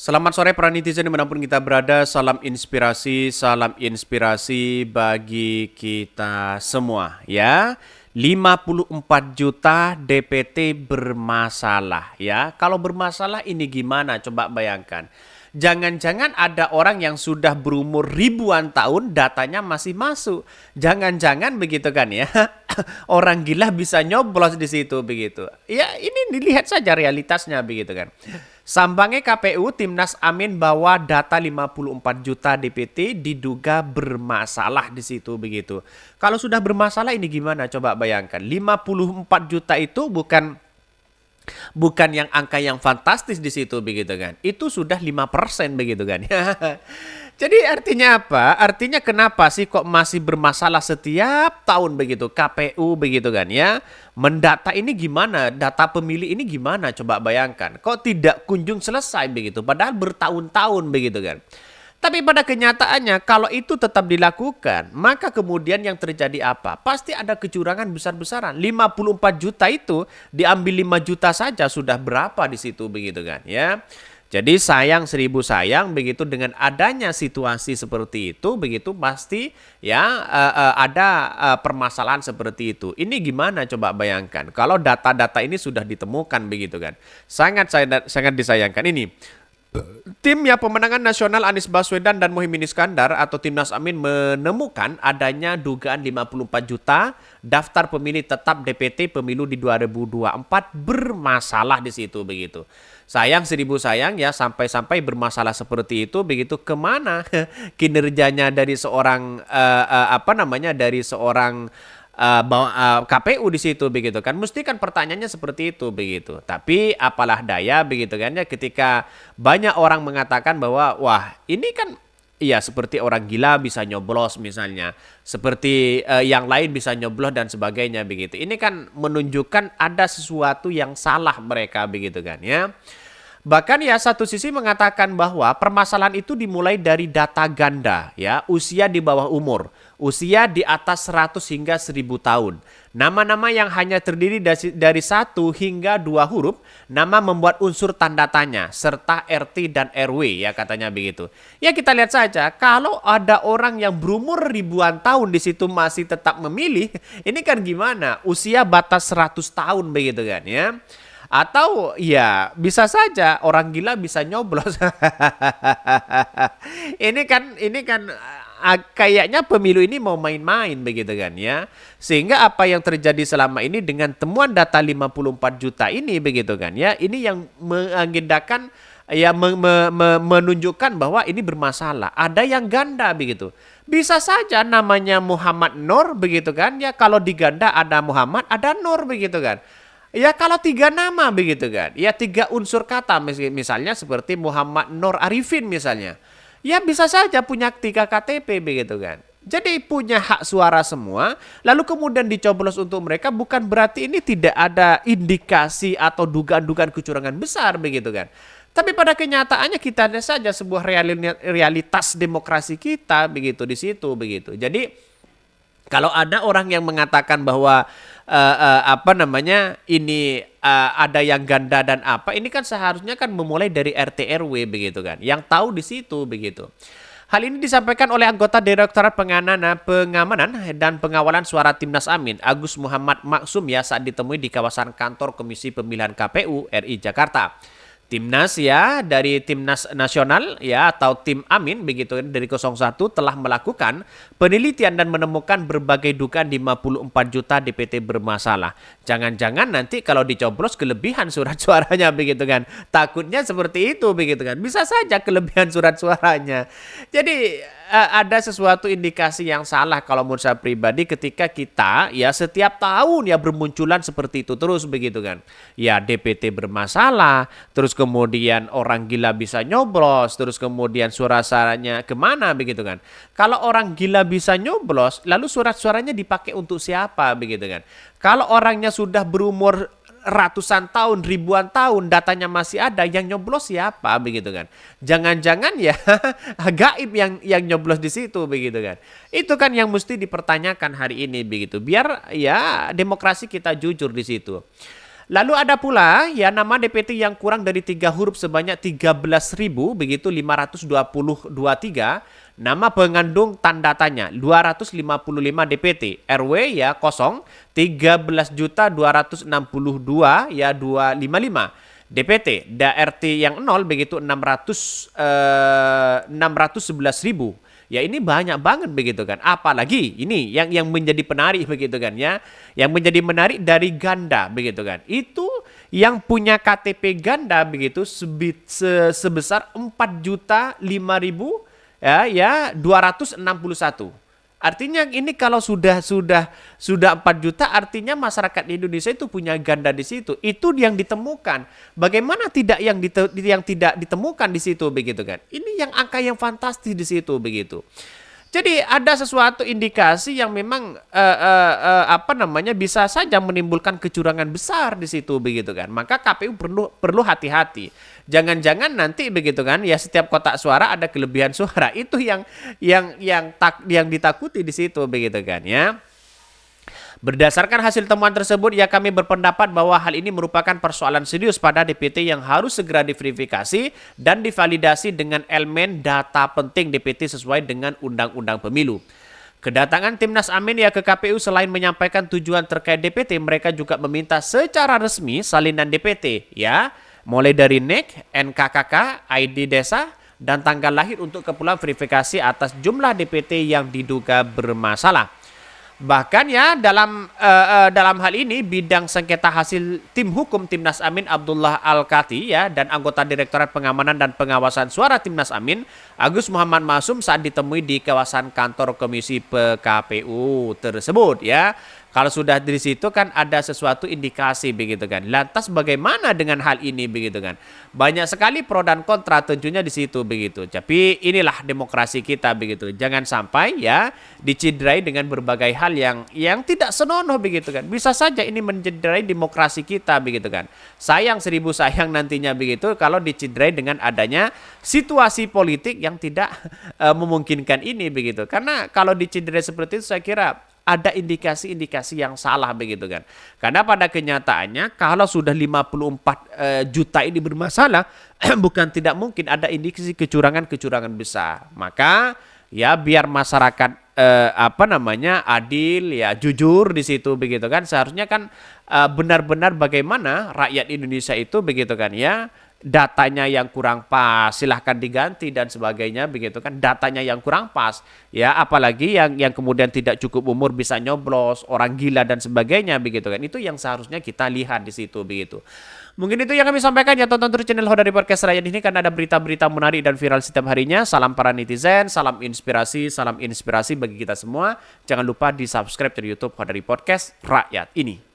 Selamat sore para netizen dimanapun kita berada, salam inspirasi bagi kita semua ya. 54 juta DPT bermasalah ya. Kalau bermasalah ini gimana? Coba bayangkan. Jangan-jangan ada orang yang sudah berumur ribuan tahun datanya masih masuk. Jangan-jangan begitu kan ya. Orang gila bisa nyoblos di situ begitu. Ya ini dilihat saja realitasnya begitu kan. Sambangnya KPU, Timnas Amin bawa data 54 juta DPT diduga bermasalah di situ begitu. Kalau sudah bermasalah ini gimana? Coba bayangkan. 54 juta itu bukan yang angka yang fantastis di situ begitu kan. Itu sudah 5% begitu kan. Jadi artinya apa? Artinya kenapa sih kok masih bermasalah setiap tahun begitu KPU begitu kan ya? Mendata ini gimana? Data pemilih ini gimana? Coba bayangkan. Kok tidak kunjung selesai begitu? Padahal bertahun-tahun begitu kan. Tapi pada kenyataannya kalau itu tetap dilakukan, maka kemudian yang terjadi apa? Pasti ada kecurangan besar-besaran. 54 juta itu diambil 5 juta saja sudah berapa di situ begitu kan ya. Jadi sayang seribu sayang begitu dengan adanya situasi seperti itu begitu pasti ya ada permasalahan seperti itu. Ini gimana coba bayangkan kalau data-data ini sudah ditemukan begitu kan. Sangat disayangkan ini. Tim ya pemenangan nasional Anies Baswedan dan Muhaimin Iskandar atau Timnas Amin menemukan adanya dugaan 54 juta daftar pemilih tetap DPT pemilu di 2024 bermasalah di situ begitu. Sayang seribu sayang ya sampai-sampai bermasalah seperti itu begitu kemana kinerjanya dari seorang dari seorang KPU di situ begitu kan mesti kan pertanyaannya seperti itu begitu tapi apalah daya begitu kan ya ketika banyak orang mengatakan bahwa wah ini kan iya seperti orang gila bisa nyoblos misalnya seperti yang lain bisa nyoblos dan sebagainya begitu ini kan menunjukkan ada sesuatu yang salah mereka begitu kan ya. Bahkan ya satu sisi mengatakan bahwa permasalahan itu dimulai dari data ganda ya, usia di bawah umur, usia di atas 100 hingga 1000 tahun. Nama-nama yang hanya terdiri dari 1 hingga 2 huruf, nama membuat unsur tanda tanya serta RT dan RW ya katanya begitu. Ya kita lihat saja kalau ada orang yang berumur ribuan tahun di situ masih tetap memilih, ini kan gimana? Usia batas 100 tahun begitu kan ya. Atau ya bisa saja orang gila bisa nyoblos. Ini kan kayaknya pemilu ini mau main-main begitu kan ya. Sehingga apa yang terjadi selama ini dengan temuan data 54 juta ini begitu kan ya. Ini yang mengagendakan ya menunjukkan bahwa ini bermasalah. Ada yang ganda begitu. Bisa saja namanya Muhammad Nur begitu kan ya. Kalau di ganda ada Muhammad, ada Nur begitu kan. Ya kalau 3 nama begitu kan. Ya 3 unsur kata misalnya seperti Muhammad Nur Arifin misalnya. Ya bisa saja punya 3 KTP begitu kan. Jadi punya hak suara semua. Lalu kemudian dicoblos untuk mereka bukan berarti ini tidak ada indikasi atau dugaan-dugaan kecurangan besar begitu kan. Tapi pada kenyataannya kita lihat saja sebuah realitas demokrasi kita begitu di situ begitu. Jadi kalau ada orang yang mengatakan bahwa ini ada yang ganda dan apa ini kan seharusnya kan memulai dari RT RW begitu kan yang tahu di situ begitu. Hal ini disampaikan oleh anggota Direktorat Pengamanan dan Pengawalan Suara Timnas Amin Agus Muhammad Maksum ya saat ditemui di kawasan kantor Komisi Pemilihan KPU RI Jakarta. Timnas ya dari Timnas Nasional ya atau Tim Amin begitu dari 01 telah melakukan penelitian dan menemukan berbagai dugaan 54 juta DPT bermasalah. Jangan-jangan nanti kalau dicoblos kelebihan surat suaranya begitu kan. Takutnya seperti itu begitu kan. Bisa saja kelebihan surat suaranya. Jadi ada sesuatu indikasi yang salah kalau menurut saya pribadi ketika kita ya setiap tahun ya bermunculan seperti itu terus begitu kan. Ya DPT bermasalah, terus kemudian orang gila bisa nyoblos, terus kemudian suara-suaranya kemana begitu kan. Kalau orang gila bisa nyoblos, lalu surat-suaranya dipakai untuk siapa begitu kan. Kalau orangnya sudah berumur ratusan tahun, ribuan tahun, datanya masih ada, yang nyoblos siapa begitu kan? Jangan-jangan ya gaib yang nyoblos di situ begitu kan? Itu kan yang mesti dipertanyakan hari ini begitu. Biar ya demokrasi kita jujur di situ. Lalu ada pula ya nama DPT yang kurang dari 3 huruf sebanyak 13.000 begitu 523. Nama pengandung tanda tanya 255 DPT. RW ya kosong 13.262 ya 255. DPT, DART yang 0 begitu 611.000. Ya ini banyak banget begitu kan. Apalagi ini yang menjadi menarik begitu kan ya. Yang menjadi menarik dari ganda begitu kan. Itu yang punya KTP ganda begitu sebesar 4.005.000 ya 261. Artinya ini kalau sudah 4 juta artinya masyarakat Indonesia itu punya ganda di situ. Itu yang ditemukan. Bagaimana tidak yang tidak ditemukan di situ begitu kan? Ini yang angka yang fantastis di situ begitu. Jadi ada sesuatu indikasi yang memang bisa saja menimbulkan kecurangan besar di situ begitu kan. Maka KPU perlu hati-hati. Jangan-jangan nanti begitu kan ya setiap kotak suara ada kelebihan suara. Itu yang ditakuti di situ begitu kan ya. Berdasarkan hasil temuan tersebut, ya kami berpendapat bahwa hal ini merupakan persoalan serius pada DPT yang harus segera diverifikasi dan divalidasi dengan elemen data penting DPT sesuai dengan Undang-Undang Pemilu. Kedatangan Timnas Amin ya ke KPU selain menyampaikan tujuan terkait DPT, mereka juga meminta secara resmi salinan DPT ya, mulai dari NIK, NKKK, ID Desa, dan tanggal lahir untuk keperluan verifikasi atas jumlah DPT yang diduga bermasalah. Bahkan ya dalam hal ini bidang sengketa hasil tim hukum Timnas Amin Abdullah Al-Kati ya dan anggota Direktorat Pengamanan dan Pengawasan Suara Timnas Amin Agus Muhammad Masum saat ditemui di kawasan kantor Komisi PKPU tersebut ya. Kalau sudah di situ kan ada sesuatu indikasi begitu kan. Lantas bagaimana dengan hal ini begitu kan? Banyak sekali pro dan kontra tentunya di situ begitu. Tapi inilah demokrasi kita begitu. Jangan sampai ya dicederai dengan berbagai hal yang tidak senonoh begitu kan. Bisa saja ini mencederai demokrasi kita begitu kan. Sayang seribu sayang nantinya begitu kalau dicederai dengan adanya situasi politik yang tidak memungkinkan ini begitu. Karena kalau dicederai seperti itu saya kira ada indikasi-indikasi yang salah begitu kan. Karena pada kenyataannya kalau sudah 54 juta ini bermasalah, bukan tidak mungkin ada indikasi kecurangan-kecurangan besar. Maka ya biar masyarakat adil ya jujur di situ begitu kan. Seharusnya kan benar-benar bagaimana rakyat Indonesia itu begitu kan ya. Datanya yang kurang pas silahkan diganti dan sebagainya begitu kan, datanya yang kurang pas ya, apalagi yang kemudian tidak cukup umur bisa nyoblos, orang gila dan sebagainya begitu kan, itu yang seharusnya kita lihat di situ begitu. Mungkin itu yang kami sampaikan ya, tonton terus channel Hodari Podcast Rakyat ini karena ada berita-berita menarik dan viral setiap harinya. Salam para netizen, salam inspirasi bagi kita semua. Jangan lupa di subscribe di YouTube Hodari Podcast Rakyat ini.